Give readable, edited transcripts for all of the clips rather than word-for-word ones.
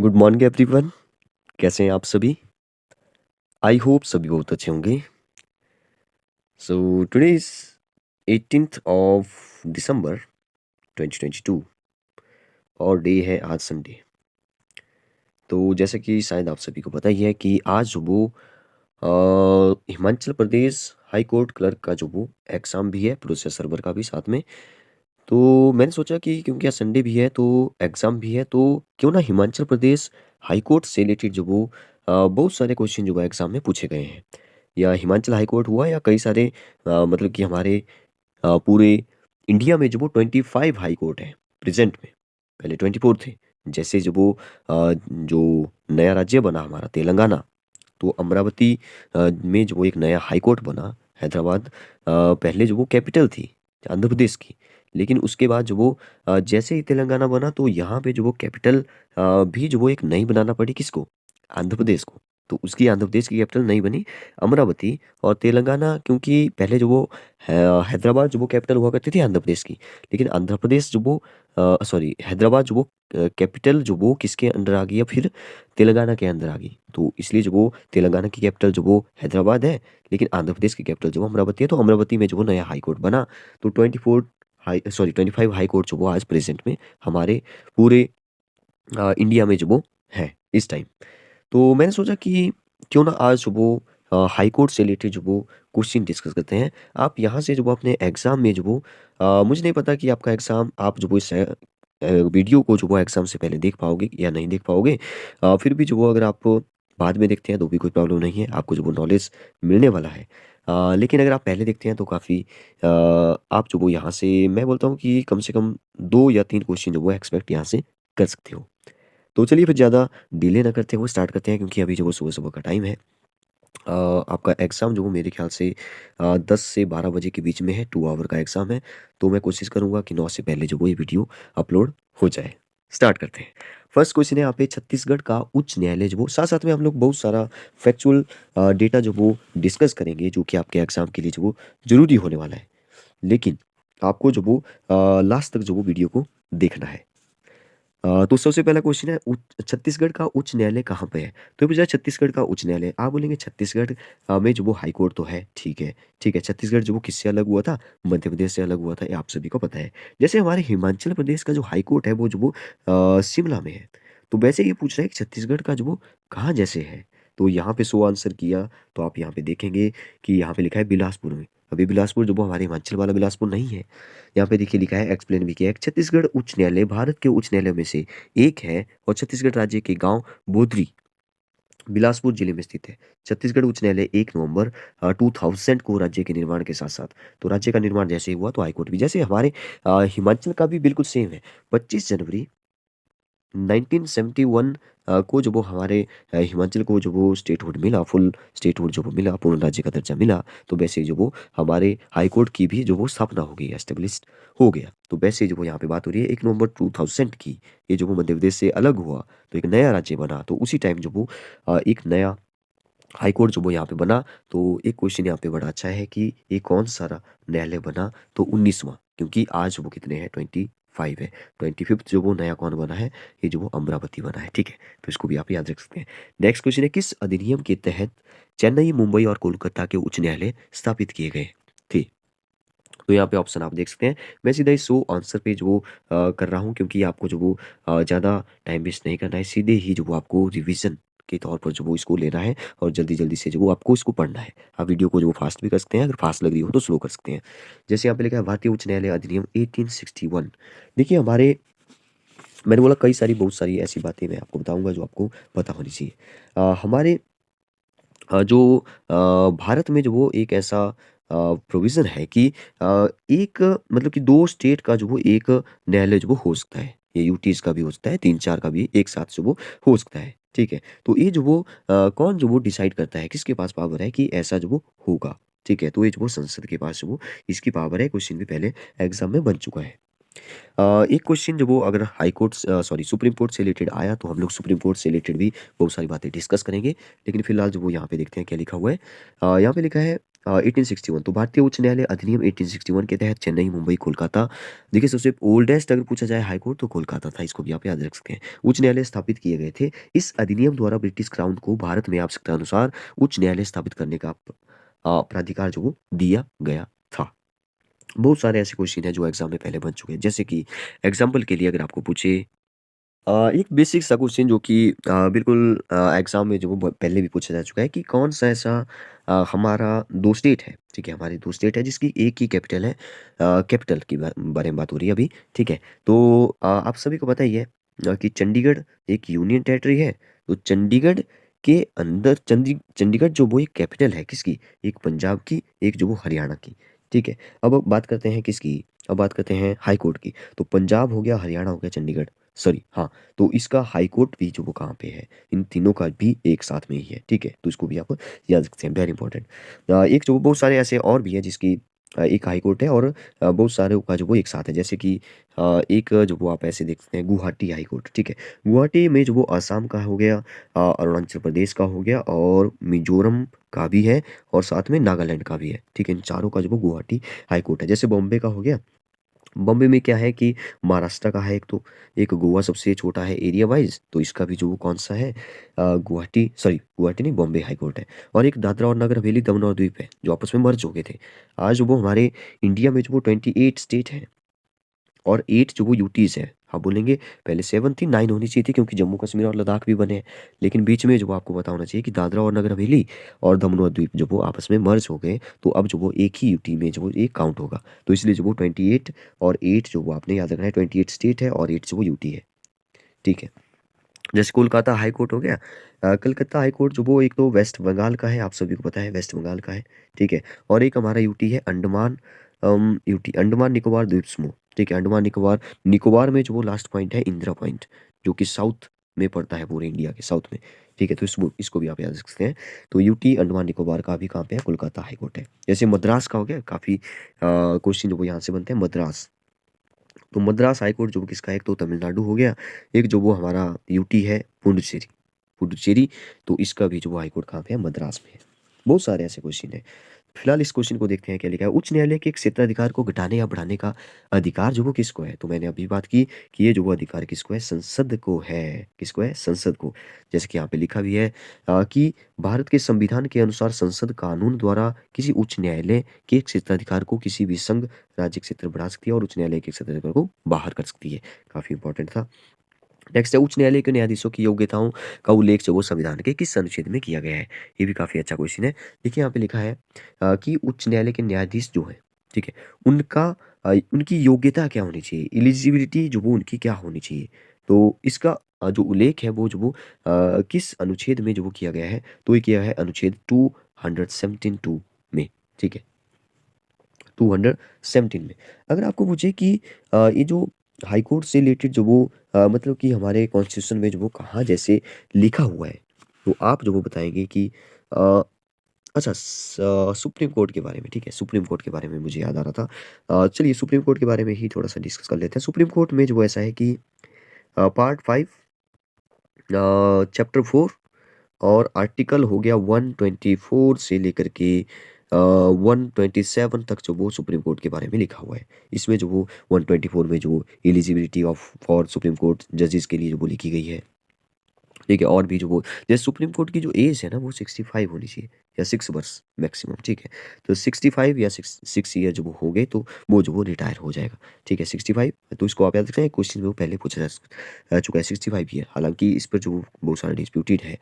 Good morning everyone. कैसे हैं आप सभी? आई होप सभी बहुत अच्छे होंगे। So today is 18th of December 2022 और डे है आज संडे। तो जैसे कि शायद आप सभी को पता ही है कि आज वो Himachal Pradesh high court clerk का जो वो एग्ज़ाम भी है, प्रोसेस सर्वर का भी साथ में। तो मैंने सोचा कि क्योंकि आज संडे भी है तो एग्ज़ाम भी है, तो क्यों ना हिमाचल प्रदेश हाई कोर्ट से रिलेटेड जो वो बहुत सारे क्वेश्चन जो है एग्ज़ाम में पूछे गए हैं। या हिमाचल हाई कोर्ट हुआ या कई सारे मतलब कि हमारे पूरे इंडिया में जो वो 25 हाई कोर्ट है प्रेजेंट में। पहले 24 थे। जैसे जो वो जो नया राज्य बना हमारा तेलंगाना, तो अमरावती में जो वो एक नया हाई कोर्ट बना हैदराबाद। पहले जो वो कैपिटल थी आंध्र प्रदेश की, लेकिन उसके बाद जो वो जैसे ही तेलंगाना बना तो यहाँ पे जो वो कैपिटल भी जो वो एक नई बनाना पड़ी किसको? आंध्र प्रदेश को। तो उसकी आंध्र प्रदेश की कैपिटल नई बनी अमरावती। और तेलंगाना क्योंकि पहले जो वो हैदराबाद जो वो कैपिटल हुआ करती थी आंध्र प्रदेश की, लेकिन आंध्र प्रदेश जो वो सॉरी हैदराबाद जो वो कैपिटल जो वो किसके अंडर आ गई या फिर तेलंगाना के अंदर आ गई। तो इसलिए जो वो तेलंगाना की कैपिटल जो वो हैदराबाद है, लेकिन आंध्र प्रदेश की कैपिटल जो वो अमरावती है। तो अमरावती में जो वो नया हाई कोर्ट बना। तो 25 हाई कोर्ट जो वो आज प्रेजेंट में हमारे पूरे इंडिया में जो वो है इस टाइम। तो मैंने सोचा कि क्यों ना आज वो हाई कोर्ट से रिलेटेड जो वो क्वेश्चन डिस्कस करते हैं। आप यहाँ से जो वो अपने एग्ज़ाम में जो वो मुझे नहीं पता कि आपका एग्ज़ाम आप जो वो इस वीडियो को जो वो एग्ज़ाम से पहले देख पाओगे या नहीं देख पाओगे। फिर भी जो वो अगर आप बाद में देखते हैं तो भी कोई प्रॉब्लम नहीं है, आपको जो वो नॉलेज मिलने वाला है। लेकिन अगर आप पहले देखते हैं तो काफ़ी आप जो वो यहाँ से मैं बोलता हूँ कि कम से कम 2 या 3 क्वेश्चन जो वो एक्सपेक्ट यहाँ से कर सकते हो। तो चलिए फिर ज़्यादा डिले ना करते हुए स्टार्ट करते हैं, क्योंकि अभी जो वो सुबह-सुबह का टाइम है। आपका एग्ज़ाम जो वो मेरे ख़्याल से 10 से 12 बजे के बीच में है, 2 आवर का एग्ज़ाम है। तो मैं कोशिश करूँगा कि 9 से पहले जो वो ये वीडियो अपलोड हो जाए। स्टार्ट करते हैं। फर्स्ट क्वेश्चन है यहाँ पे छत्तीसगढ़ का उच्च न्यायालय जो वो साथ-साथ में हम लोग बहुत सारा फैक्चुअल डेटा जो वो डिस्कस करेंगे, जो कि आपके एग्ज़ाम के लिए जो वो ज़रूरी होने वाला है। लेकिन आपको जो वो लास्ट तक जो वो वीडियो को देखना है। तो सबसे पहला क्वेश्चन है छत्तीसगढ़ का उच्च न्यायालय कहाँ पे है? तो ये पूछा छत्तीसगढ़ का उच्च न्यायालय। आप बोलेंगे छत्तीसगढ़ में जो वो हाई कोर्ट तो है, ठीक है। ठीक है, छत्तीसगढ़ जो वो किससे अलग हुआ था? मध्य प्रदेश से अलग हुआ था, ये आप सभी को पता है। जैसे हमारे हिमाचल प्रदेश का जो हाई कोर्ट है वो जो वो शिमला में है। तो वैसे ये पूछ रहा है कि छत्तीसगढ़ का जो वो कहाँ जैसे है? तो यहाँ पे सो आंसर किया तो आप यहाँ पे देखेंगे कि यहाँ पे लिखा है बिलासपुर में। अभी बिलासपुर जो वो हमारे हिमाचल वाला बिलासपुर नहीं है। यहाँ पे देखिए लिखा है, एक्सप्लेन भी किया है, छत्तीसगढ़ उच्च न्यायालय भारत के उच्च न्यायालयों में से एक है और छत्तीसगढ़ राज्य के गांव बोदरी बिलासपुर जिले में स्थित है। छत्तीसगढ़ उच्च न्यायालय 1 नवंबर 2000 को राज्य के निर्माण के साथ-साथ, तो राज्य का निर्माण जैसे ही हुआ तो हाईकोर्ट भी जैसे हमारे हिमाचल का भी बिल्कुल सेम है। 25 जनवरी 1971 को जो वो हमारे हिमाचल को जो वो स्टेटहुड मिला, फुल स्टेटहुड जो वो मिला, पूर्ण राज्य का दर्जा मिला। तो वैसे ही जो वो हमारे हाई कोर्ट की भी जो वो स्थापना हो गई, एस्टेब्लिश्ड हो गया। तो वैसे ही जो वो यहाँ पे बात हो रही है 1 नवंबर 2000 की, ये जो वो मध्य प्रदेश से अलग हुआ, तो एक नया राज्य बना। तो उसी टाइम जो वो एक नया हाई कोर्ट जो वो यहाँ पे बना। तो एक क्वेश्चन यहाँ पे बड़ा अच्छा है कि ये कौन-सा न्यायालय बना? तो 19वाँ, क्योंकि आज वो कितने हैं 25 है। 25th जो वो नया कौन बना है? ये जो वो अमरावती बना है, ठीक है? तो इसको भी आप याद रख सकते हैं। नेक्स्ट क्वेश्चन है, किस अधिनियम के तहत चेन्नई, मुंबई और कोलकाता के उच्च न्यायालय स्थापित किए गए थे? तो यहाँ पे ऑप्शन आप देख सकते हैं। मैं सीधा इस शो आंसर पे जो वो कर रहा हूँ, क्योंकि आपको जो वो ज़्यादा टाइम वेस्ट नहीं करना है। सीधे ही जो वो आपको रिवीजन के तौर पर जो वो इसको लेना है और जल्दी-जल्दी से जो वो आपको इसको पढ़ना है। आप वीडियो को जो वो फास्ट भी कर सकते हैं, अगर फास्ट लग रही हो तो स्लो कर सकते हैं। जैसे यहाँ पे लिखा है भारतीय उच्च न्यायालय अधिनियम 1861। देखिए हमारे मैंने बोला कई सारी बहुत सारी ऐसी बातें मैं आपको बताऊँगा जो आपको पता होनी चाहिए। हमारे जो भारत में जो वो एक ऐसा प्रोविज़न है कि एक मतलब कि 2 स्टेट का जो वो एक न्यायालय जो वो हो सकता है। ये यूटीज़ का भी हो सकता है, 3-4 का भी एक साथ जो वो हो सकता है, ठीक है? तो ये जो वो कौन जो वो डिसाइड करता है, किसके पास पावर है कि ऐसा जो वो होगा, ठीक है? तो ये जो वो संसद के पास जो वो इसकी पावर है, क्वेश्चन भी पहले एग्ज़ाम में बन चुका है। एक क्वेश्चन जो वो अगर high court sorry supreme court से रिलेटेड आया तो हम लोग सुप्रीम कोर्ट से रिलेटेड भी बहुत सारी बातें डिस्कस करेंगे। लेकिन फिलहाल जो वो यहाँ पे देखते हैं क्या लिखा हुआ है। यहाँ पे लिखा है 1861, तो भारतीय उच्च न्यायालय अधिनियम 1861 के तहत चेन्नई, मुंबई, कोलकाता, देखिए सबसे ओल्डेस्ट अगर पूछा जाए हाई कोर्ट तो कोलकाता था, इसको भी आप याद रख सकते हैं। उच्च न्यायालय स्थापित किए गए थे। इस अधिनियम द्वारा ब्रिटिश क्राउन को भारत में आवश्यकता अनुसार उच्च न्यायालय स्थापित करने का प्राधिकार जो वो दिया गया था। बहुत सारे ऐसे क्वेश्चन हैं जो एग्जाम में पहले बन चुके हैं, जैसे कि एग्जाम्पल के लिए अगर आपको पूछे एक बेसिक सा क्वेश्चन जो कि बिल्कुल एग्जाम में जो वो पहले भी पूछा जा चुका है कि कौन सा ऐसा हमारा दो स्टेट है, ठीक है, हमारी दो स्टेट है जिसकी एक ही कैपिटल है, कैपिटल की बारे में बात हो रही है अभी, ठीक है। तो आप सभी को पता ही है कि चंडीगढ़ एक यूनियन टेरिटरी है। तो चंडीगढ़ के अंदर चंडीगढ़ जो वो एक कैपिटल है किसकी, एक पंजाब की, एक जो वो हरियाणा की, ठीक है। अब बात करते हैं किसकी, अब बात करते हैं हाई कोर्ट की। तो पंजाब हो गया, हरियाणा हो गया, चंडीगढ़, सॉरी हाँ, तो इसका हाई कोर्ट भी जो वो कहाँ पे है, इन तीनों का भी एक साथ में ही है, ठीक है। तो इसको भी आप याद रखते हैं, वेरी इंपॉर्टेंट। एक जो बहुत सारे ऐसे और भी है जिसकी एक हाई कोर्ट है और बहुत सारे का जो वो एक साथ है, जैसे कि एक जो वो आप ऐसे देख सकते हैं गुवाहाटी हाई कोर्ट, ठीक है। गुवाहाटी में जो वो आसाम का हो गया, अरुणाचल प्रदेश का हो गया और मिजोरम का भी है और साथ में नागालैंड का भी है, ठीक है। इन चारों का जो वो गुवाहाटी हाई कोर्ट है। जैसे बॉम्बे का हो गया, बॉम्बे में क्या है कि महाराष्ट्र का है एक, तो एक गोवा सबसे छोटा है एरिया वाइज, तो इसका भी जो वो कौन सा है, गुवाहाटी, सॉरी गुवाहाटी नहीं, बॉम्बे हाई कोर्ट है। और एक दादरा और नगर हवेली, दमन और द्वीप है जो आपस में मर्ज हो गए थे। आज वो हमारे इंडिया में जो वो 28 स्टेट है और 8 जो वो यूटीज है। हाँ बोलेंगे पहले 7 थी, 9 होनी चाहिए थी क्योंकि जम्मू कश्मीर और लद्दाख भी बने हैं, लेकिन बीच में जो वो आपको पता होना चाहिए कि दादरा और नगर हवेली और दमन और द्वीप जो वो आपस में मर्ज हो गए, तो अब जो वो एक ही यूटी में जो वो एक काउंट होगा। तो इसलिए जो वो 28 और 8 जो वो आपने याद रखना है, 28 स्टेट है और 8 जो वो यूटी है, ठीक है। जैसे कोलकाता हाई कोर्ट हो गया, कलकत्ता हाई कोर्ट जो वो एक तो वेस्ट बंगाल का है, आप सभी को पता है वेस्ट बंगाल का है, ठीक है। और एक हमारा यूटी है अंडमान, यूटी अंडमान निकोबार द्वीप समूह, ठीक है। अंडमान निकोबार, निकोबार में जो वो लास्ट पॉइंट है इंदिरा पॉइंट, जो कि साउथ में पड़ता है, पूरे इंडिया के साउथ में, ठीक है। तो इसको भी आप याद रख सकते हैं। तो यूटी अंडमान निकोबार का भी कहाँ पे है, कोलकाता हाई कोर्ट है। जैसे मद्रास का हो गया, काफी क्वेश्चन जो वो यहाँ से बनते हैं, मद्रास, तो मद्रास हाई कोर्ट जो वो किसका है, एक तो तमिलनाडु हो गया, एक जो वो हमारा यूटी है पुडुचेरी, पुडुचेरी, तो इसका भी जो वो हाई कोर्ट कहाँ पे है, मद्रास में है। बहुत सारे ऐसे क्वेश्चन है। फिलहाल इस क्वेश्चन को देखते हैं क्या लिखा है। उच्च न्यायालय के क्षेत्राधिकार को घटाने या बढ़ाने का अधिकार जो वो किसको है, तो मैंने अभी बात की कि ये जो वो अधिकार किसको है, संसद को है, किसको है, संसद को। जैसे कि यहाँ पे लिखा भी है कि भारत के संविधान के अनुसार संसद कानून द्वारा किसी उच्च न्यायालय के क्षेत्राधिकार को किसी भी संघ राज्य क्षेत्र बढ़ा सकती है और उच्च न्यायालय के क्षेत्राधिकार को बाहर कर सकती है। काफी इंपॉर्टेंट था। नेक्स्ट है, उच्च न्यायालय के न्यायाधीशों की योग्यताओं का उल्लेख जो वो संविधान के किस अनुच्छेद में किया गया है। ये भी काफी अच्छा क्वेश्चन है। देखिए यहाँ पे लिखा है कि उच्च न्यायालय के न्यायाधीश जो है, ठीक है, उनका उनकी योग्यता क्या होनी चाहिए, एलिजिबिलिटी जो वो उनकी क्या होनी चाहिए। तो इसका जो उल्लेख है वो जो वो किस अनुच्छेद में जो वो किया गया है, तो ये किया है अनुच्छेद 217 में, ठीक है, 217 में। अगर आपको पूछे कि ये जो हाई कोर्ट से रिलेटेड जो वो मतलब कि हमारे कॉन्स्टिट्यूशन में जो वो कहाँ जैसे लिखा हुआ है, तो आप जो वो बताएंगे कि अ, अच्छा सुप्रीम कोर्ट के बारे में, ठीक है, सुप्रीम कोर्ट के बारे में मुझे याद आ रहा था। चलिए सुप्रीम कोर्ट के बारे में ही थोड़ा सा डिस्कस कर लेते हैं। सुप्रीम कोर्ट में जो ऐसा है कि पार्ट 5 चैप्टर 4 और आर्टिकल हो गया 124 से लेकर के 127 तक जो वो सुप्रीम कोर्ट के बारे में लिखा हुआ है। इसमें जो वो 124 में जो eligibility of for supreme court जजेस के लिए जो वो लिखी गई है, ठीक है। और भी जो वो जैसे सुप्रीम कोर्ट की जो एज है ना वो 65 होनी चाहिए या 6 वर्ष मैक्सिमम, ठीक है। तो 65 या 6 ईयर जो वो हो गए तो वो जो वो रिटायर हो जाएगा, ठीक है। 65, तो इसको आप याद रखते हैं, क्वेश्चन में वो पहले पूछा जा चुका है 65 ईयर। हालांकि इस पर जो बहुत सारा डिस्प्यूटेड है,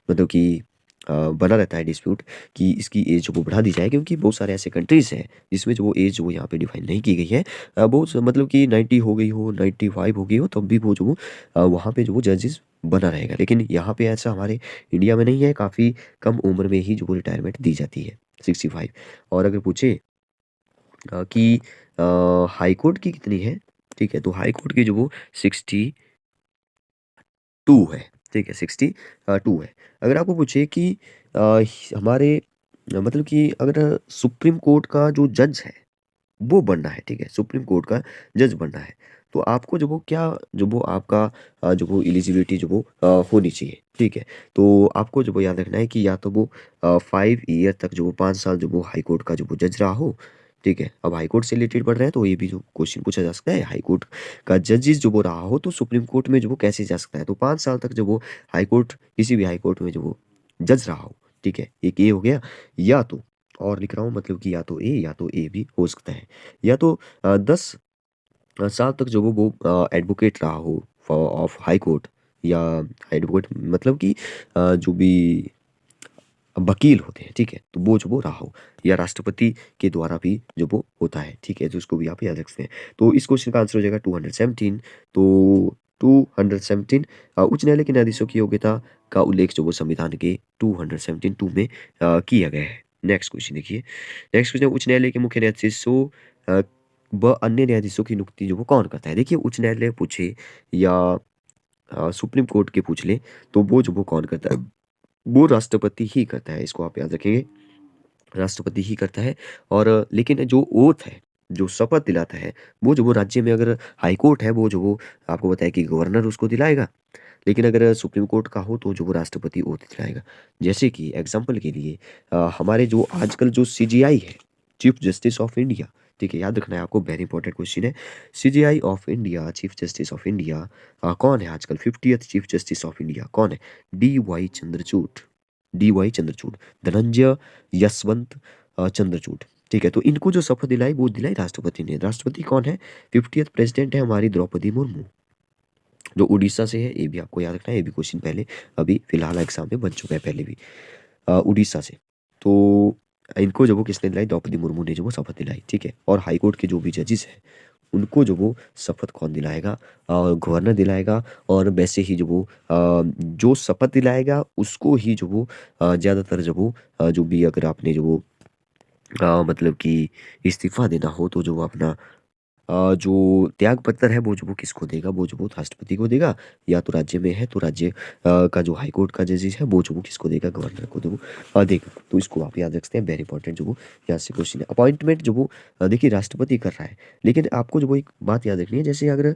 मतलब कि बना रहता है डिस्प्यूट कि इसकी एज जो वो बढ़ा दी जाए, क्योंकि बहुत सारे ऐसे कंट्रीज हैं जिसमें जो वो एज जो वो यहाँ पे डिफाइन नहीं की गई है। बहुत मतलब कि 90 हो गई हो, 95 हो गई हो, तब भी वो जो वहाँ पे जो वो जजेस बना रहेगा। लेकिन यहाँ पे ऐसा हमारे इंडिया में नहीं है, काफ़ी कम उम्र में ही जो वो रिटायरमेंट दी जाती है, 65। और अगर पूछे कि हाई कोर्ट की कितनी है, ठीक है, तो हाई कोर्ट की जो वो 62 है, ठीक है, 62 है। अगर आपको पूछे कि हमारे मतलब कि अगर सुप्रीम कोर्ट का जो जज है वो बनना है, ठीक है, सुप्रीम कोर्ट का जज बनना है, तो आपको जो वो क्या जो वो आपका जो वो एलिजिबिलिटी जो वो होनी चाहिए, ठीक है। तो आपको जो वो याद रखना है कि या तो वो 5 ईयर तक जो वो 5 साल जो वो हाई कोर्ट का जो वो जज रहा हो, ठीक है। अब हाई कोर्ट से रिलेटेड पढ़ रहे हैं तो ये भी जो क्वेश्चन पूछा जा सकता है, हाई कोर्ट का जजेस जो वो रहा हो तो सुप्रीम कोर्ट में जो वो कैसे जा सकता है, तो 5 साल तक जो वो हाई कोर्ट किसी भी हाई कोर्ट में जो वो जज रहा हो, ठीक है। एक ये हो गया, या तो और लिख रहा हूँ मतलब कि या तो ए भी हो सकता है, या तो 10 साल तक जो वो एडवोकेट रहा हो ऑफ हाई कोर्ट, या एडवोकेट मतलब कि जो भी वकील होते हैं, ठीक है, तो वो जो वो रहा हो, या राष्ट्रपति के द्वारा भी जो वो होता है, ठीक है, तो उसको भी आप याद रख सकते हैं। तो इस क्वेश्चन का आंसर हो जाएगा 217। तो 217 उच्च न्यायालय के न्यायाधीशों की योग्यता का उल्लेख जो वो संविधान के 217 में किया गया है। नेक्स्ट क्वेश्चन देखिए, नेक्स्ट क्वेश्चन, उच्च न्यायालय के मुख्य न्यायाधीशों व अन्य न्यायाधीशों की नियुक्ति जो वो कौन करता है। देखिए उच्च न्यायालय पूछे या सुप्रीम कोर्ट के पूछ ले, तो वो जो वो कौन करता है, वो राष्ट्रपति ही करता है, इसको आप याद रखेंगे, राष्ट्रपति ही करता है। और लेकिन जो ओथ है, जो शपथ दिलाता है, वो जो वो राज्य में अगर हाई कोर्ट है, वो जो वो आपको बताया कि गवर्नर उसको दिलाएगा, लेकिन अगर सुप्रीम कोर्ट का हो तो जो वो राष्ट्रपति ओथ दिलाएगा। जैसे कि एग्जाम्पल के लिए हमारे जो आजकल जो सीजीआई है, चीफ जस्टिस ऑफ इंडिया, ठीक है, याद रखना है आपको, वेरी इंपॉर्टेंट क्वेश्चन है। CGI of India, chief justice of India कौन है आजकल, 50th chief justice of India कौन है, डी वाई चंद्रचूड़, धनंजय यशवंत चंद्रचूड़, ठीक है। तो इनको जो शपथ दिलाई वो दिलाई राष्ट्रपति ने। राष्ट्रपति कौन है, 50th प्रेसिडेंट है हमारी द्रौपदी मुर्मू, जो उड़ीसा से है, ये भी आपको याद रखना है, ये भी क्वेश्चन पहले अभी फिलहाल एग्जाम में बन चुका है पहले भी, उड़ीसा से। तो इनको जो वो किसने दिलाई, द्रौपदी मुर्मू ने जो वो शपथ दिलाई, ठीक है। और हाई कोर्ट के जो भी जजेस हैं उनको जो वो शपथ कौन दिलाएगा, गवर्नर दिलाएगा। और वैसे ही जो वो जो शपथ दिलाएगा उसको ही जो वो ज़्यादातर जो वो जो भी अगर आपने जो वो मतलब कि इस्तीफा देना हो तो जो वो अपना जो त्याग पत्र है वो जो वो किसको देगा, वो जो वो राष्ट्रपति को देगा, या तो राज्य में है तो राज्य का जो हाई कोर्ट का जजेस है वो जो वो किसको देगा, गवर्नर को जो वो देगा। तो इसको आप याद रखते हैं, वेरी इंपॉर्टेंट जो वो यहाँ से क्वेश्चन है। अपॉइंटमेंट जो वो देखिए राष्ट्रपति कर रहा है, लेकिन आपको जो वो एक बात याद रखनी है, जैसे अगर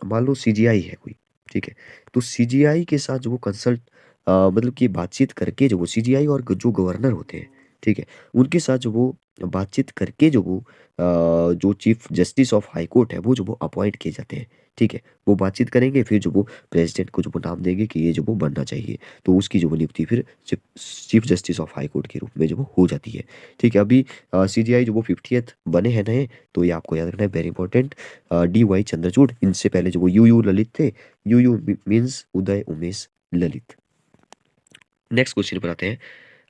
मान लो सीजीआई है कोई, ठीक है, तो सीजीआई के साथ जो वो कंसल्ट मतलब कि बातचीत करके जो वो सीजीआई और जो गवर्नर होते हैं, ठीक है, उनके साथ जो वो बातचीत करके जो वो जो chief justice of high court है वो जो वो अपॉइंट किए जाते हैं, ठीक है। वो बातचीत करेंगे, फिर जो वो प्रेसिडेंट को जो वो नाम देंगे कि ये जो वो बनना चाहिए, तो उसकी जो वो नियुक्ति फिर chief justice of high court के रूप में जो वो हो जाती है, ठीक है। अभी सीजीआई जो वो 50th बने हैं नए, तो ये आपको याद रखना है, very important, D Y Chandrachud. इनसे पहले जो वो यू ललित थे, U means Uday Umesh Lalit. Next question पर आते हैं।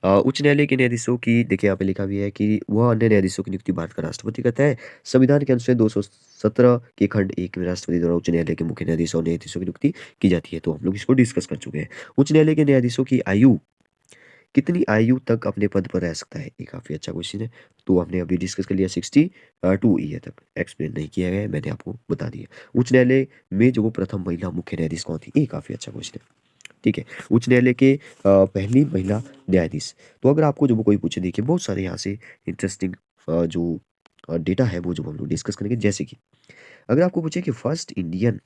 उच्च न्यायालय के न्यायाधीशों की, देखिए यहाँ पे लिखा भी है कि वह अन्य न्यायाधीशों की नियुक्ति भारत का राष्ट्रपति करता है। संविधान के अनुच्छेद 217 के खंड 1 में राष्ट्रपति द्वारा उच्च न्यायालय के मुख्य न्यायाधीशों और न्यायाधीशों की नियुक्ति की जाती है। तो हम लोग इसको डिस्कस कर चुके हैं। उच्च न्यायालय के न्यायाधीशों की आयु, कितनी आयु तक अपने पद पर रह सकता है, ये काफी अच्छा क्वेश्चन है। तो हमने अभी डिस्कस कर लिया, 62 ईयर तक। एक्सप्लेन नहीं किया गया है, मैंने आपको बता दिया। उच्च न्यायालय में जो वो प्रथम महिला मुख्य न्यायाधीश कौन थी, ये काफी अच्छा क्वेश्चन है, ठीक है। उच्च न्यायालय के पहली महिला न्यायाधीश, तो अगर आपको जो वो कोई पूछे, देखिए बहुत सारे यहाँ से इंटरेस्टिंग जो डेटा है वो जो हम लोग डिस्कस करेंगे। जैसे कि अगर आपको पूछे कि first Indian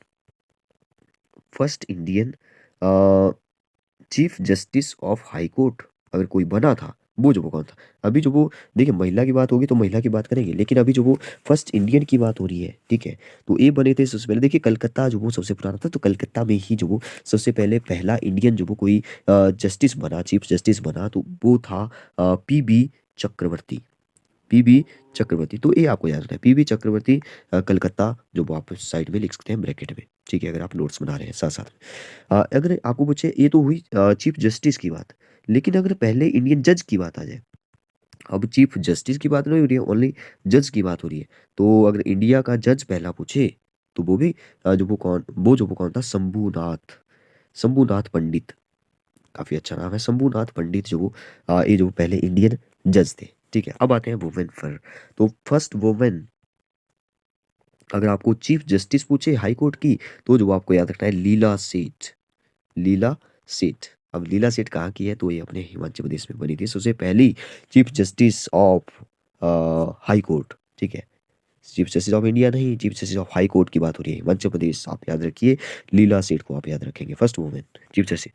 chief justice of high court अगर कोई बना था, वो जो वो कौन था। अभी जो वो देखिए महिला की बात होगी तो महिला की बात करेंगे, लेकिन अभी जो वो फर्स्ट इंडियन की बात हो रही है, ठीक है। तो ये बने थे सबसे पहले, देखिए कलकत्ता जो वो सबसे पुराना था, तो कलकत्ता में ही जो वो सबसे पहले पहला इंडियन जो वो कोई जस्टिस बना, चीफ जस्टिस बना, तो वो था पीबी चक्रवर्ती। पीबी चक्रवर्ती, तो ये आपको याद रखना है, पीबी चक्रवर्ती कलकत्ता, जो वो आप साइड में लिख सकते हैं ब्रैकेट में, ठीक है, अगर आप नोट्स बना रहे हैं साथ साथ में। अगर आपको पूछे, ये तो हुई चीफ जस्टिस की बात, लेकिन अगर पहले इंडियन जज की बात आ जाए, अब चीफ जस्टिस की बात नहीं हो रही है, ओनली जज की बात हो रही है। तो अगर इंडिया का जज पहला पूछे, तो वो भी जो वो कौन था, शंभूनाथ पंडित, काफी अच्छा नाम है, शंभूनाथ पंडित, जो वो ये जो पहले इंडियन जज थे, ठीक है। अब आते हैं वुमेन पर। तो फर्स्ट वुमेन, अगर आपको चीफ जस्टिस पूछे हाई कोर्ट की, तो जो आपको याद रखना है, लीला सेठ। लीला सेठ, अब लीला सेठ कहाँ की है, तो ये अपने हिमाचल प्रदेश में बनी थी सबसे पहली chief justice of high court, ठीक है। चीफ जस्टिस ऑफ इंडिया नहीं, chief justice of high court की बात हो रही है, हिमाचल प्रदेश आप याद रखिए, लीला सेठ को आप याद रखेंगे, फर्स्ट वुमेन चीफ जस्टिस।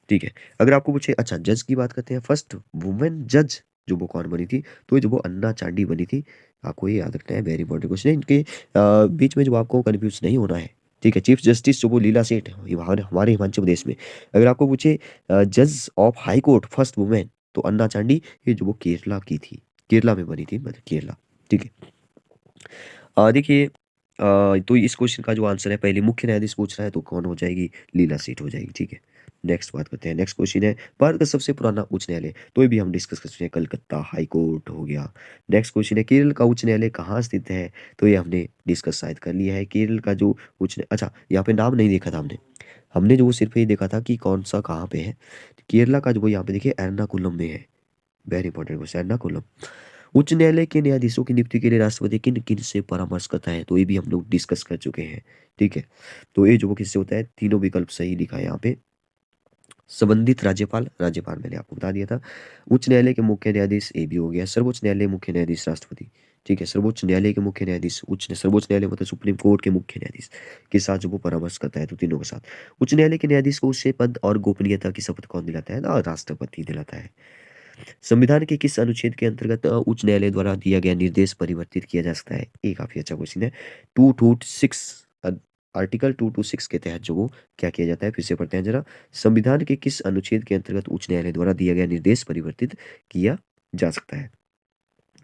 ठीक है, अगर आपको पूछे अच्छा जज की बात करते हैं, फर्स्ट वुमेन जज जो वो कौन बनी थी, तो ये जो वो अन्ना चांडी बनी थी, आपको ये याद रखना है, वेरी इंपॉर्टेंट क्वेश्चन है, इनके बीच में जो आपको कंफ्यूज नहीं होना है। ठीक है, चीफ जस्टिस जो वो लीला सेठ है, ये हमारे हिमाचल प्रदेश में। अगर आपको पूछे जज of high court first women, तो अन्ना चांडी, ये जो वो केरला की थी, केरला में बनी थी, मतलब केरला। ठीक है, देखिए तो इस क्वेश्चन का जो आंसर है, पहले मुख्य न्यायाधीश पूछ रहा है तो कौन हो जाएगी, लीला सेठ हो जाएगी। ठीक है, नेक्स्ट बात करते हैं, नेक्स्ट क्वेश्चन है भारत का सबसे पुराना उच्च न्यायालय, तो ये भी हम डिस्कस कर चुके हैं, कलकत्ता हाई कोर्ट हो गया। नेक्स्ट क्वेश्चन है केरल का उच्च न्यायालय कहाँ स्थित है, तो ये हमने डिस्कस शायद कर लिया है, केरल का जो अच्छा यहाँ पे नाम नहीं देखा था हमने, हमने जो वो सिर्फ ये देखा था कि कौन सा कहाँ पे है। केरला का जो वो यहाँ पे देखिए एर्नाकुलम में है, वेरी इंपॉर्टेंट क्वेश्चन, एर्नाकुलम। उच्च न्यायालय के न्यायाधीशों की नियुक्ति के लिए राष्ट्रपति किन किन से परामर्श करता है, तो ये भी हम लोग डिस्कस कर चुके हैं। ठीक है, तो ये जो वो किससे होता है, तीनों विकल्प सही लिखा है यहाँ पे, संबंधित राज्यपाल, राज्यपाल मैंने आपको बता दिया था। उच्च न्यायालय के मुख्य न्यायाधीश ये भी हो गया, सर्वोच्च न्यायालय मुख्य न्यायाधीश राष्ट्रपति। ठीक है, सर्वोच्च न्यायालय के मुख्य न्यायाधीश, सर्वोच्च न्यायालय मतलब सुप्रीम कोर्ट के मुख्य न्यायाधीश के साथ जो वो परामर्श करता है, तो तीनों के साथ। उच्च न्यायालय के न्यायाधीश को उससे पद और गोपनीयता की शपथ कौन दिलाता है ना, राष्ट्रपति दिलाता है। संविधान के किस अनुच्छेद के अंतर्गत उच्च न्यायालय द्वारा दिया गया निर्देश परिवर्तित किया जा सकता है, ये काफी अच्छा क्वेश्चन है। 226 आर्टिकल 226 के तहत जो वो क्या किया जाता है, फिर से पढ़ते हैं जरा, संविधान के किस अनुच्छेद के अंतर्गत उच्च न्यायालय द्वारा दिया गया निर्देश परिवर्तित किया जा सकता है।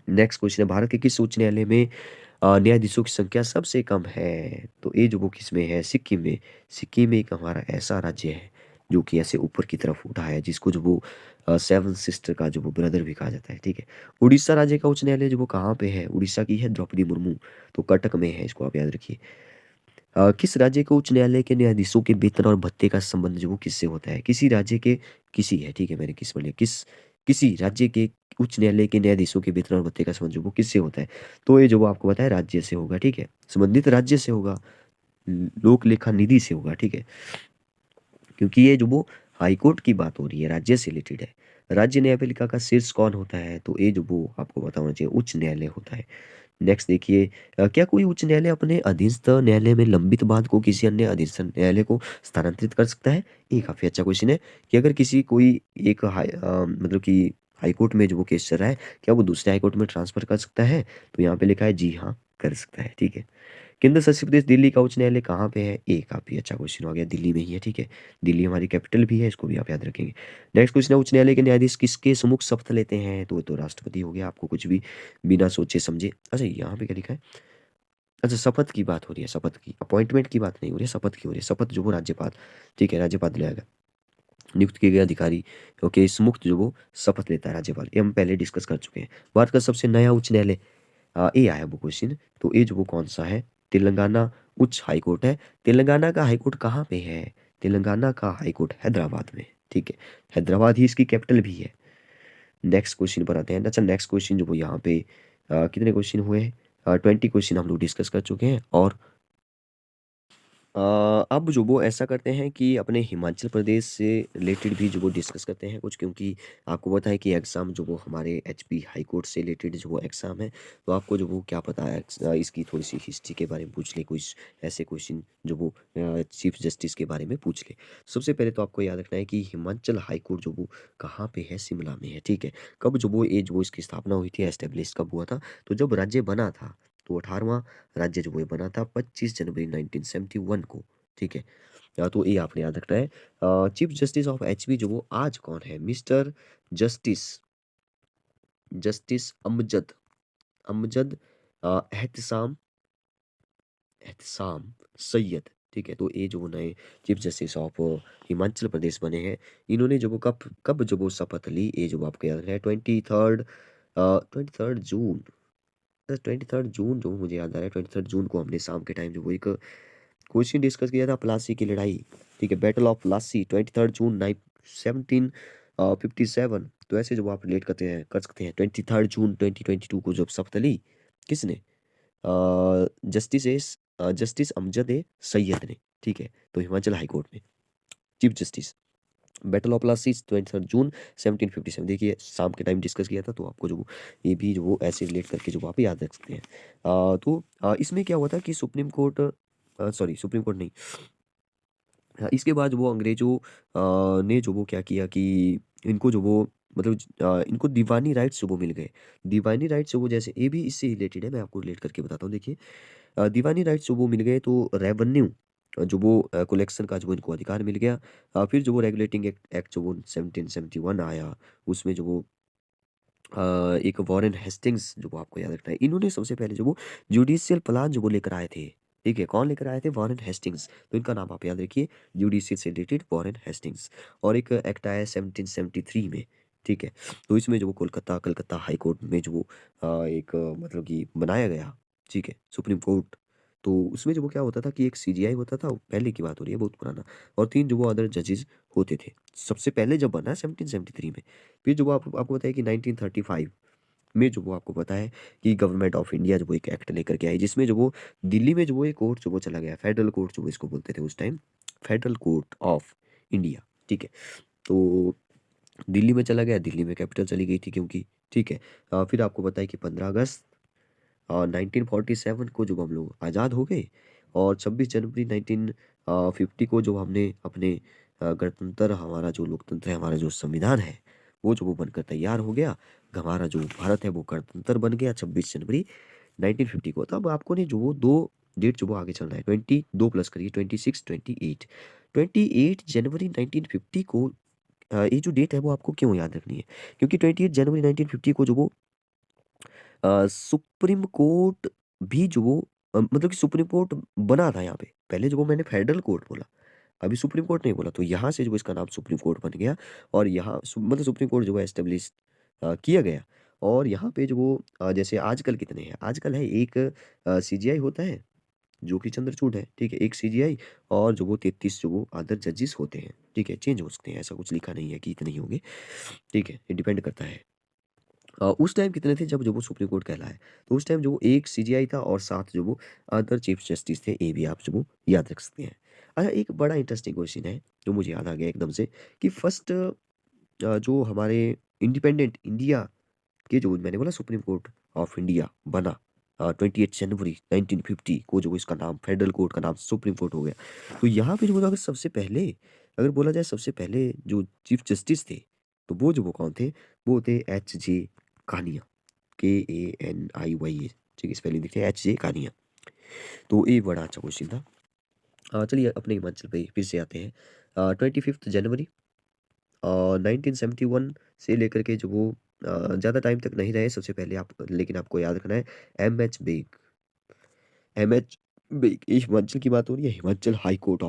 नेक्स्ट क्वेश्चन है भारत के किस उच्च न्यायालय में न्यायाधीशों की संख्या सबसे कम है, तो ये जो वो किस में है, सिक्किम में। सिक्किम एक हमारा ऐसा राज्य है जो कि ऐसे ऊपर की तरफ उठा है, जिसको जो वो सेवन सिस्टर का जो वो ब्रदर भी कहा जाता है। ठीक है, उड़ीसा राज्य का उच्च न्यायालय जो वो कहाँ पे है, उड़ीसा की है द्रौपदी मुर्मू, तो कटक में है, इसको आप याद रखिए। किस राज्य के उच्च न्यायालय के न्यायाधीशों के वेतन और भत्ते का संबंध जो वो किससे होता है, किसी राज्य के, किसी है, ठीक है मैंने किस बोलिए, किसी राज्य के उच्च न्यायालय के न्यायाधीशों के वेतन और भत्ते का संबंध जो वो किससे होता है, तो ये जो वो आपको बताया राज्य से होगा। ठीक है, संबंधित राज्य से होगा, लोक लेखा निधि से होगा। ठीक है, क्योंकि ये जो वो हाईकोर्ट की बात हो रही है, राज्य से रिलेटेड है। राज्य न्यायपालिका का शीर्ष कौन होता है, तो ये जो वो आपको पता होना चाहिए, उच्च न्यायालय होता है। नेक्स्ट देखिए, क्या कोई उच्च न्यायालय अपने अधीनस्थ न्यायालय में लंबित वाद को किसी अन्य अधीनस्थ न्यायालय को स्थानांतरित कर सकता है, ये काफी अच्छा क्वेश्चन है, कि अगर किसी कोई एक मतलब कि हाई कोर्ट में जो वो केस चल रहा है, क्या वो दूसरे हाई कोर्ट में ट्रांसफर कर सकता है, तो यहाँ पे लिखा है जी हाँ कर सकता है। ठीक है, केंद्र शासित प्रदेश दिल्ली का उच्च न्यायालय कहाँ पे है, ये काफी अच्छा क्वेश्चन हो गया, दिल्ली में ही है। ठीक है, दिल्ली हमारी कैपिटल भी है, इसको भी आप याद रखेंगे। नेक्स्ट क्वेश्चन है उच्च न्यायालय के न्यायाधीश किसके सम्मुख शपथ लेते हैं, तो वो तो राष्ट्रपति हो गया, आपको कुछ भी बिना सोचे समझे, अच्छा यहाँ पे क्या लिखा है, अच्छा शपथ की बात हो रही है, शपथ की, अपॉइंटमेंट की बात नहीं हो रही है, शपथ की हो रही है, शपथ जो वो राज्यपाल, ठीक है राज्यपाल दिलाएगा, नियुक्त किए गए अधिकारी, ओके, इस मुक्त जो वो शपथ लेता है राज्यपाल, ये हम पहले डिस्कस कर चुके हैं। भारत का सबसे नया उच्च न्यायालय, ये आया वो क्वेश्चन, तो ये जो वो कौन सा है, तेलंगाना उच्च हाई कोर्ट है। तेलंगाना का हाई कोर्ट कहाँ पे है, तेलंगाना का हाई कोर्ट हैदराबाद में। ठीक है, हैदराबाद ही इसकी कैपिटल भी है। नेक्स्ट क्वेश्चन पर आते हैं, अच्छा नेक्स्ट क्वेश्चन जो वो यहाँ पे कितने क्वेश्चन हुए हैं, 20 क्वेश्चन हम लोग डिस्कस कर चुके हैं, और अ, अब जो वो ऐसा करते हैं कि अपने हिमाचल प्रदेश से रिलेटेड भी जो वो डिस्कस करते हैं कुछ, क्योंकि आपको पता है कि एग्ज़ाम जो वो हमारे एचपी हाई कोर्ट से रिलेटेड जो वो एग्ज़ाम है, तो आपको जो वो क्या पता है, इसकी थोड़ी सी हिस्ट्री के बारे में पूछ ले, कुछ ऐसे क्वेश्चन जो वो चीफ जस्टिस के बारे में पूछ ले। सबसे पहले तो आपको याद रखना है कि हिमाचल हाई कोर्ट जो वो कहाँ पे है, शिमला में है। ठीक है, कब जो वो जो वो इसकी स्थापना हुई थी, एस्टेब्लिश कब हुआ था, तो जब राज्य बना था, तो 18वां राज्य जो वो बना था 25 जनवरी 1971 को। ठीक है, तो ये आपने याद रखना है। चीफ जस्टिस ऑफ एचपी जो वो आज कौन है, mister justice, justice Amjad, Amjad Ehtesham, Ehtesham Sayyed. ठीक है, तो ये जो नए chief justice of Himachal Pradesh बने हैं, इन्होंने जो वो कब कब जो वो शपथ ली, ये जो आपको याद रखना है, 23 जून, 23 जून जो मुझे याद आ रहा है, 23 जून को हमने शाम के टाइम जो वो एक क्वेश्चन डिस्कस किया था, प्लासी की लड़ाई। ठीक है, बैटल ऑफ प्लासी 23 जून 1757, तो ऐसे जब आप रिलेट करते हैं कर सकते हैं, 23 जून 2022 को जब शपथ ली किसने, जस्टिस जस्टिस अमजद ए सैयद ने। ठीक है, तो हिमाचल हाई कोर्ट में chief justice. Battle of Plassey 23 जून 1757। देखिए शाम के टाइम डिस्कस किया था, तो आपको जो ये भी जो वो ऐसे रिलेट करके जो आप याद रख सकते हैं। इसमें क्या हुआ था कि supreme court, sorry supreme court नहीं, हाँ, इसके बाद वो अंग्रेजों ने जो वो क्या किया कि इनको जो वो मतलब इनको दीवानी राइट्स जो वो मिल गए। दीवानी राइट्स जो वो, जैसे ये भी इससे रिलेटेड है, मैं आपको रिलेट करके बताता हूँ। देखिए दीवानी राइट्स जो वो मिल गए, तो रेवेन्यू जो वो कलेक्शन का जो वो इनको अधिकार मिल गया। फिर जो वो रेगुलेटिंग एक्ट जो वो 1771 आया, उसमें जो वो एक वॉरेन हेस्टिंग्स जो वो आपको याद रखना है, इन्होंने सबसे पहले जो वो जुडिशियल प्लान जो वो लेकर आए थे। ठीक है, कौन लेकर आए थे? Warren Hastings. तो इनका नाम आप याद रखिए, जुडिशियल से रिलेटेड वॉरेन हेस्टिंग्स। और एक एक्ट आया 1773 में। ठीक है, तो इसमें जो वो कोलकाता कलकत्ता हाई कोर्ट में जो वो एक मतलब कि बनाया गया। ठीक है, सुप्रीम कोर्ट। तो उसमें जो वो क्या होता था कि एक सीजीआई होता था, पहले की बात हो रही है, बहुत पुराना। और 3 जो वो अदर जजेस होते थे। सबसे पहले जब बना 1773 में। फिर जो वो आपको पता है कि 1935 में जो वो आपको पता है कि गवर्नमेंट ऑफ इंडिया जो वो एक एक्ट लेकर के आई, जिसमें जो वो दिल्ली में जो वो एक कोर्ट जो वो चला गया, फेडरल कोर्ट जो वो इसको बोलते थे उस time, federal court of India. ठीक है, तो दिल्ली में चला गया, दिल्ली में कैपिटल चली गई थी क्योंकि। ठीक है, फिर आपको पता है कि 15 अगस्त 1947 को जब हम लोग आज़ाद हो गए, और 26 जनवरी 1950 को जो हमने अपने गणतंत्र, हमारा जो लोकतंत्र है, हमारा जो संविधान है, वो जो वो बनकर तैयार हो गया। हमारा जो भारत है वो गणतंत्र बन गया 26 जनवरी 1950 को। तब आपको ने जो वो दो डेट जो वो आगे चल रहा है, 22 प्लस करिए, 26, 28। 28 जनवरी 1950 को ये जो डेट है वो आपको क्यों याद रखनी है? क्योंकि 28 जनवरी 1950 को जो वो सुप्रीम कोर्ट भी जो वो मतलब कि सुप्रीम कोर्ट बना था यहाँ पे। पहले जो वो मैंने फेडरल कोर्ट बोला, अभी सुप्रीम कोर्ट नहीं बोला, तो यहाँ से जो इसका नाम सुप्रीम कोर्ट बन गया। और यहाँ मतलब सुप्रीम कोर्ट जो है एस्टेब्लिश किया गया। और यहाँ पे जो वो जैसे आजकल कितने हैं, आजकल है एक सीजीआई होता है जो कि चंद्रचूड़ है। ठीक है, एक सीजीआई, और जो वो 33 जो वो अदर जजेस होते हैं। ठीक है, चेंज हो सकते हैं, ऐसा कुछ लिखा नहीं है कि इतने ही होंगे। ठीक है, ये डिपेंड करता है। उस टाइम कितने थे जब जो वो सुप्रीम कोर्ट कहलाए? तो उस टाइम जो वो एक सीजीआई था और 7 जो वो अदर चीफ जस्टिस थे। ये भी आप जो वो याद रख सकते हैं। अच्छा, एक बड़ा इंटरेस्टिंग क्वेश्चन है जो मुझे याद आ गया एकदम से, कि फर्स्ट जो हमारे इंडिपेंडेंट इंडिया के जो मैंने बोला सुप्रीम कोर्ट ऑफ इंडिया बना 28 जनवरी 1950 को, जो इसका नाम फेडरल कोर्ट का नाम सुप्रीम कोर्ट हो गया। तो यहाँ पे जो बोला, अगर सबसे पहले, अगर बोला जाए सबसे पहले जो चीफ जस्टिस थे, तो वो जो वो कौन थे? वो थे एच जे कानिया, KANIYA। ठीक है, स्पेलिंग देखते हैं, एच जे कानिया। तो ये बड़ा अच्छा क्वेश्चन था। चलिए अपने हिमाचल पे फिर से आते हैं। 25 जनवरी 1971 से लेकर के जो वो ज़्यादा टाइम तक नहीं रहे सबसे पहले, आप लेकिन आपको याद रखना है, MH बेग। MH बेग, ये हिमाचल की बात हो रही है, हिमाचल हाई कोर्ट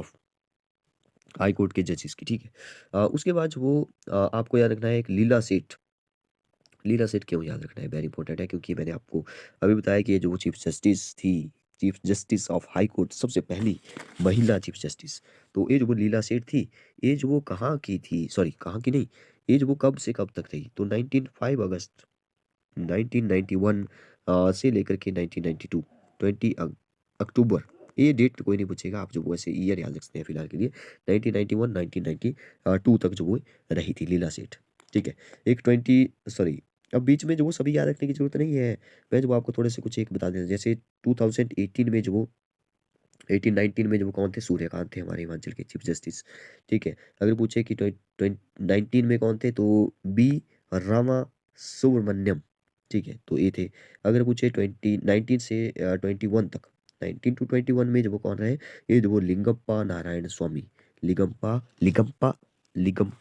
के जजेस की। ठीक है, उसके बाद जो वो आपको याद रखना है एक लीला सेठ। लीला सेठ क्यों याद रखना है? वेरी इंपॉर्टेंट है, क्योंकि मैंने आपको अभी बताया कि ये जो चीफ जस्टिस थी, chief justice of high court, सबसे पहली महिला चीफ जस्टिस। तो ये जो वो लीला सेठ थी, ये जो वो कहाँ की थी, सॉरी कहाँ की नहीं, ये जो वो कब से कब तक रही? तो 5 अगस्त 1991 से लेकर के 1992 20 अक्टूबर। ये डेट कोई नहीं पूछेगा, आप जो वो ऐसे ईयर याद रख सकते हैं फिलहाल के लिए। 1991 1992 तक जो वो रही थी लीला सेठ। ठीक है, एक 20 सॉरी, अब बीच में जो वो सभी याद रखने की जरूरत नहीं है। मैं जो आपको थोड़े से कुछ एक बता देता, जैसे 2018 में जो वो 18-19 में जो वो कौन थे? सूर्यकांत थे हमारे हिमाचल के चीफ जस्टिस। ठीक है, अगर पूछे कि 19 में कौन थे, तो बी रामा सुब्रमण्यम। ठीक है, तो ये थे। अगर पूछे 2019 से 21 तक, 19 to 21 में जो वो कौन रहे? ये जो वो लिंगप्पा नारायण स्वामी। लिगम्पा लिगम्पा लिगम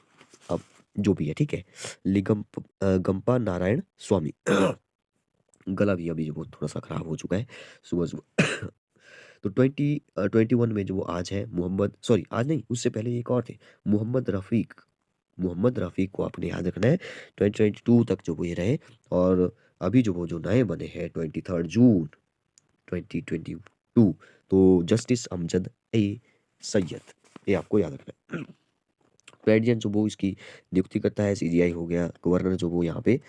अब जो भी है, ठीक है, गंपा नारायण स्वामी। गला भी अभी जो वो थोड़ा सा खराब हो चुका है सुबह सुबह। तो 21 में जो वो आज है मोहम्मद, सॉरी आज नहीं, उससे पहले एक और थे, मोहम्मद रफ़ीक। मोहम्मद रफ़ीक को आपने याद रखना है, 2022 तक जो वो ये रहे। और अभी जो वो जो नए बने हैं 23 जून 2022, तो जस्टिस अमजद सैयद, ये आपको याद रखना है। प्रेसिडेंट जो वो इसकी नियुक्ति करता है, सीजीआई हो गया, गवर्नर जो वो यहाँ पे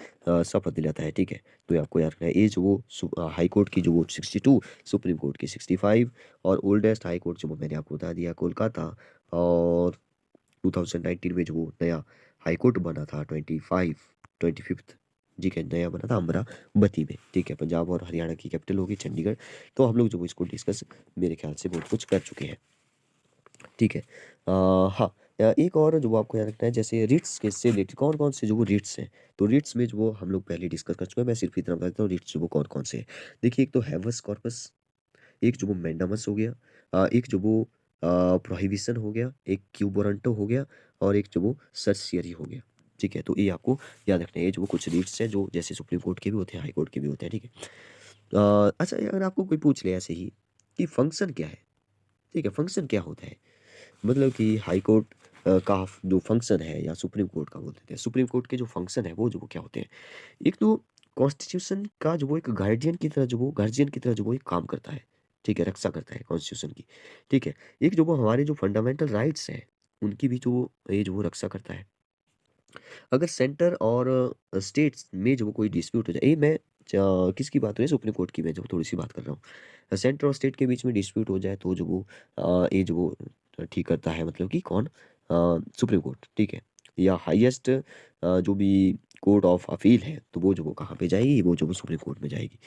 शपथ दिलाता है। ठीक है, तो ये आपको याद रखना है। ये जो वो हाई कोर्ट की जो वो 62, सुप्रीम कोर्ट की 65, और ओल्डेस्ट हाई कोर्ट जो वो मैंने आपको बता दिया कोलकाता। और 2019 में जो वो नया हाई कोर्ट बना था 25th जी का नया बना था अमरावती में, ठीक है, पंजाब और हरियाणा की कैपिटल होगी चंडीगढ़। तो हम लोग जो इसको डिस्कस मेरे ख्याल से बहुत कुछ कर चुके हैं, ठीक है। हाँ, एक और जो आपको याद रखना है, जैसे रिट्स के से रिलेटेड कौन कौन से जो वो रिट्स हैं, तो रिट्स में जो वो हम लोग पहले डिस्कस कर चुके हैं। मैं सिर्फ इतना बता देता हूँ रिट्स जो वो कौन कौन से हैं। देखिए, एक तो हैवस कॉर्पस, एक जो वो मैंडामस हो गया, एक जो वो प्रोहिबिशन हो गया, एक क्यूबोरंटो हो गया, और एक जो वो सर्सियरी हो गया, ठीक है। तो ये आपको याद रखना है, ये जो वो कुछ रिट्स हैं जो जैसे सुप्रीम कोर्ट के भी होते हैं, हाई कोर्ट के भी होते हैं, ठीक है। अच्छा, अगर आपको कोई पूछ ले ऐसे ही कि फंक्शन क्या है, ठीक है, फंक्शन क्या होता है, मतलब कि हाई कोर्ट का जो फंक्शन है या सुप्रीम कोर्ट का बोल देते हैं, सुप्रीम कोर्ट के जो फंक्शन है वो जो वो क्या होते हैं। एक तो कॉन्स्टिट्यूशन का जो वो एक गार्डियन की तरह जो वो गार्जियन की तरह जो वो एक काम करता है, ठीक है, रक्षा करता है कॉन्स्टिट्यूशन की, ठीक है। एक जो वो हमारे जो फंडामेंटल राइट्स हैं उनकी भी जो ये जो वो रक्षा करता है। अगर सेंटर और स्टेट्स में जो कोई डिस्प्यूट हो जाए, ये मैं किसकी बात हो रही है, सुप्रीम कोर्ट की मैं जो थोड़ी सी बात कर रहा हूँ। सेंटर और स्टेट के बीच में डिस्प्यूट हो जाए तो जो वो ये जो वो ठीक करता है, मतलब कि कौन, सुप्रीम कोर्ट, ठीक है। या हाईएस्ट जो भी कोर्ट ऑफ अपील है तो वो जो वो कहाँ पे जाएगी, वो जो वो सुप्रीम कोर्ट में जाएगी।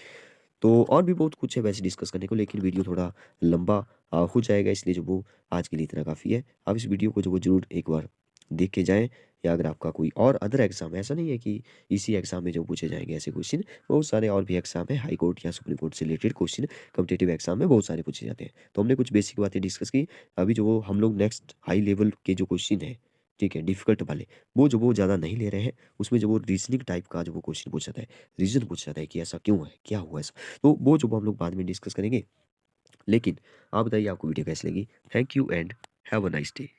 तो और भी बहुत कुछ है वैसे डिस्कस करने को, लेकिन वीडियो थोड़ा लंबा हो जाएगा, इसलिए जो वो आज के लिए इतना काफ़ी है। आप इस वीडियो को जो वो जरूर एक बार देख के जाएं, या अगर आपका कोई और अदर एग्जाम है, ऐसा नहीं है कि इसी एग्जाम में जो पूछे जाएंगे ऐसे क्वेश्चन, बहुत सारे और भी एग्जाम है हाई कोर्ट या सुप्रीम कोर्ट से रिलेटेड क्वेश्चन कॉम्पिटेटिव एग्जाम में बहुत सारे पूछे जाते हैं। तो हमने कुछ बेसिक बातें डिस्कस की। अभी जो वो हम लोग नेक्स्ट हाई लेवल के जो क्वेश्चन है, ठीक है, डिफिकल्ट वाले, वो जो वो ज़्यादा नहीं ले रहे हैं। उसमें जो वो रीजनिंग टाइप का जो वो क्वेश्चन पूछा जाता है, रीजन पूछा जाता है कि ऐसा क्यों है, क्या हुआ ऐसा, तो वो जो वो हम लोग बाद में डिस्कस करेंगे। लेकिन आप बताइए आपको वीडियो कैसी लगी। Thank you and have a nice day.